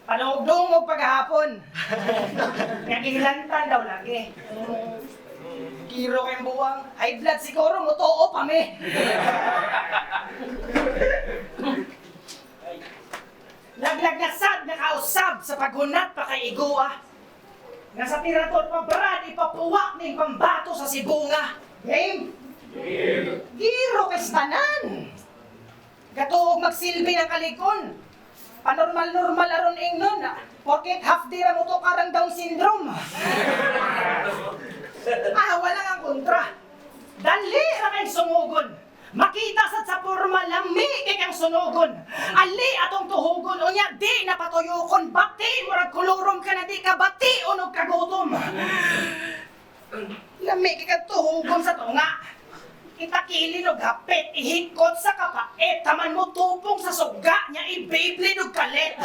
Panugdungog paghapon. Nagilantan daw lagi. Kiro kayong buwang. High blood siguro, mutuo pa me. Laglag na sad na kausab sa paghunat pa kay Igua. Nga sa tirador pa brad, ipapuwak ng pambato sa sibunga. Game? Giro kay stanan. Katuog magsilbi ng kalikon. Panormal-normal aron ingnon. Porket half day ra mo to karang Down syndrome. Wala nga kontra. Dali ra kay sumugon. Makita sa formal lami kay kang sunugon. Ali atong tuhugon unya di napatuyokon. Bati murag kulurom ka na di ka bati unog kagutom. Lami kay kang tuhugon sa tunga. Kita kilin og hapit, ihikot sa kapait, taman mo tupong sa suga niya, i-Beyblade og kalit.